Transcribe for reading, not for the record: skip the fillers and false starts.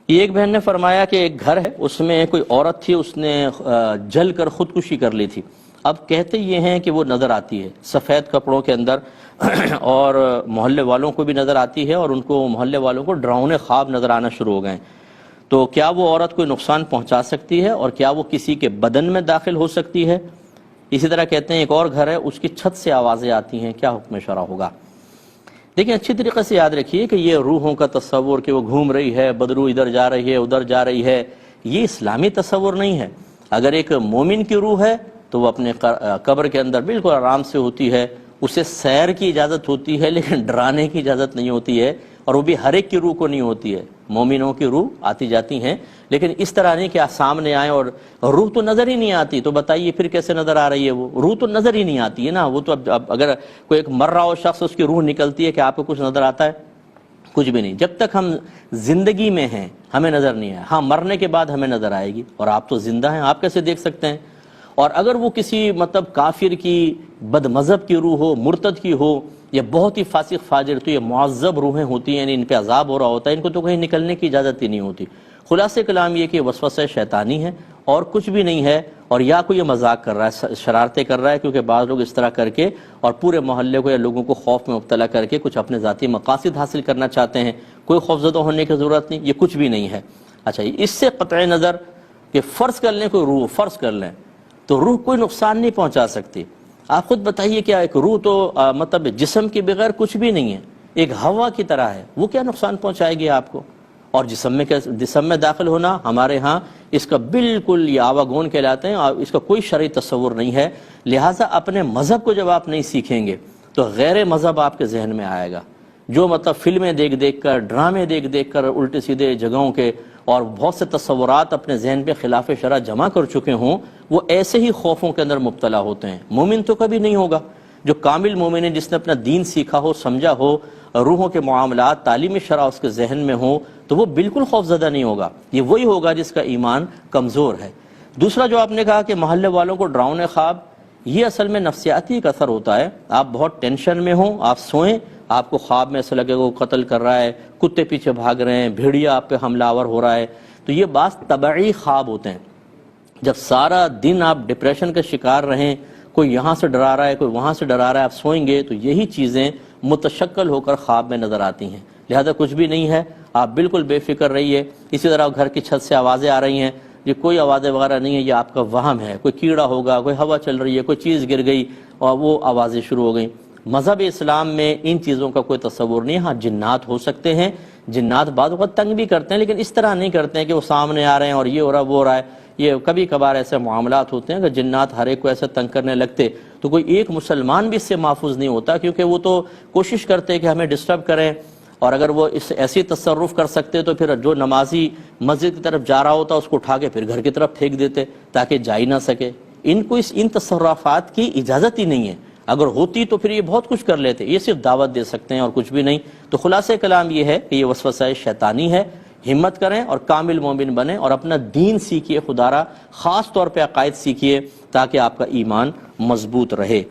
یہ ایک بہن نے فرمایا کہ ایک گھر ہے، اس میں کوئی عورت تھی، اس نے جل کر خودکشی کر لی تھی۔ اب کہتے یہ ہیں کہ وہ نظر آتی ہے سفید کپڑوں کے اندر اور محلے والوں کو بھی نظر آتی ہے، اور ان کو محلے والوں کو ڈراؤنے خواب نظر آنا شروع ہو گئے۔ تو کیا وہ عورت کوئی نقصان پہنچا سکتی ہے، اور کیا وہ کسی کے بدن میں داخل ہو سکتی ہے؟ اسی طرح کہتے ہیں ایک اور گھر ہے، اس کی چھت سے آوازیں آتی ہیں، کیا حکم شرع ہوگا؟ دیکھیں اچھی طریقے سے یاد رکھیے کہ یہ روحوں کا تصور کہ وہ گھوم رہی ہے، بدرو ادھر جا رہی ہے ادھر جا رہی ہے، یہ اسلامی تصور نہیں ہے۔ اگر ایک مومن کی روح ہے تو وہ اپنے قبر کے اندر بالکل آرام سے ہوتی ہے، اسے سیر کی اجازت ہوتی ہے لیکن ڈرانے کی اجازت نہیں ہوتی ہے، اور وہ بھی ہر ایک کی روح کو نہیں ہوتی ہے۔ مومنوں کی روح آتی جاتی ہیں، لیکن اس طرح نہیں کہ آپ سامنے آئیں اور روح تو نظر ہی نہیں آتی، تو بتائیے پھر کیسے نظر آ رہی ہے؟ وہ روح تو نظر ہی نہیں آتی ہے نا، وہ تو اب اگر کوئی ایک مر رہا ہو شخص، اس کی روح نکلتی ہے کہ آپ کو کچھ نظر آتا ہے؟ کچھ بھی نہیں۔ جب تک ہم زندگی میں ہیں ہمیں نظر نہیں آئے، ہاں مرنے کے بعد ہمیں نظر آئے گی، اور آپ تو زندہ ہیں، آپ کیسے دیکھ سکتے ہیں؟ اور اگر وہ کسی کافر کی، بد مذہب کی روح ہو، مرتد کی ہو، یا بہت ہی فاسق فاجر، تو یہ معذب روحیں ہوتی ہیں، یعنی ان پہ عذاب ہو رہا ہوتا ہے، ان کو تو کہیں نکلنے کی اجازت ہی نہیں ہوتی۔ خلاصہ کلام یہ کہ وسوسہ شیطانی ہے اور کچھ بھی نہیں ہے، اور یا کوئی یہ مذاق کر رہا ہے، شرارتیں کر رہا ہے، کیونکہ بعض لوگ اس طرح کر کے اور پورے محلے کو یا لوگوں کو خوف میں مبتلا کر کے کچھ اپنے ذاتی مقاصد حاصل کرنا چاہتے ہیں۔ کوئی خوفزدہ ہونے کی ضرورت نہیں، یہ کچھ بھی نہیں ہے۔ اچھا، اس سے قطع نظر کہ فرض کر لیں کوئی روح، فرض کر لیں تو روح کوئی نقصان نہیں پہنچا سکتی۔ آپ خود بتائیے، کیا ایک روح تو جسم کے بغیر کچھ بھی نہیں ہے، ایک ہوا کی طرح ہے، وہ کیا نقصان پہنچائے گی آپ کو؟ اور جسم میں داخل ہونا ہمارے ہاں اس کا بالکل یہ آواگون کہلاتے ہیں، اور اس کا کوئی شرعی تصور نہیں ہے۔ لہٰذا اپنے مذہب کو جب آپ نہیں سیکھیں گے تو غیر مذہب آپ کے ذہن میں آئے گا، جو فلمیں دیکھ دیکھ کر، ڈرامے دیکھ دیکھ کر، الٹے سیدھے جگہوں کے اور بہت سے تصورات اپنے ذہن پہ خلاف شرع جمع کر چکے ہوں، وہ ایسے ہی خوفوں کے اندر مبتلا ہوتے ہیں۔ مومن تو کبھی نہیں ہوگا۔ جو کامل مومن ہے، جس نے اپنا دین سیکھا ہو، سمجھا ہو، روحوں کے معاملات، تعلیم شرع اس کے ذہن میں ہو، تو وہ بالکل خوف زدہ نہیں ہوگا۔ یہ وہی ہوگا جس کا ایمان کمزور ہے۔ دوسرا جو آپ نے کہا کہ محلے والوں کو ڈراؤنے خواب، یہ اصل میں نفسیاتی ایک اثر ہوتا ہے۔ آپ بہت ٹینشن میں ہوں، آپ سوئیں، آپ کو خواب میں ایسا لگے وہ قتل کر رہا ہے، کتے پیچھے بھاگ رہے ہیں، بھیڑیا آپ پہ حملہ آور ہو رہا ہے، تو یہ بعض طبعی خواب ہوتے ہیں۔ جب سارا دن آپ ڈپریشن کا شکار رہیں، کوئی یہاں سے ڈرا رہا ہے، کوئی وہاں سے ڈرا رہا ہے، آپ سوئیں گے تو یہی چیزیں متشکل ہو کر خواب میں نظر آتی ہیں۔ لہذا کچھ بھی نہیں ہے، آپ بالکل بے فکر رہیے۔ اسی طرح گھر کی چھت سے آوازیں آ رہی ہیں، یہ کوئی آوازیں وغیرہ نہیں ہے، یہ آپ کا وہم ہے، کوئی کیڑا ہوگا، کوئی ہوا چل رہی ہے، کوئی چیز گر گئی اور وہ آوازیں شروع ہو گئیں۔ مذہب اسلام میں ان چیزوں کا کوئی تصور نہیں ہے۔ ہاں جنات ہو سکتے ہیں، جنات بعض اوقات تنگ بھی کرتے ہیں، لیکن اس طرح نہیں کرتے ہیں کہ وہ سامنے آ رہے ہیں اور یہ ہو رہا ہے وہ ہو رہا ہے۔ یہ کبھی کبھار ایسے معاملات ہوتے ہیں کہ جنات ہر ایک کو ایسے تنگ کرنے لگتے تو کوئی ایک مسلمان بھی اس سے محفوظ نہیں ہوتا، کیونکہ وہ تو کوشش کرتے کہ ہمیں ڈسٹرب کریں، اور اگر وہ اس ایسی تصرف کر سکتے تو پھر جو نمازی مسجد کی طرف جا رہا ہوتا اس کو اٹھا کے پھر گھر کی طرف پھینک دیتے تاکہ جا ہی نہ سکے۔ ان کو ان تصرفات کی اجازت ہی نہیں ہے، اگر ہوتی تو پھر یہ بہت کچھ کر لیتے، یہ صرف دعوت دے سکتے ہیں اور کچھ بھی نہیں۔ تو خلاصہ کلام یہ ہے کہ یہ وسوسہ شیطانی ہے۔ ہمت کریں اور کامل مومن بنیں اور اپنا دین سیکھیے، خدا را خاص طور پہ عقائد سیکھیے تاکہ آپ کا ایمان مضبوط رہے۔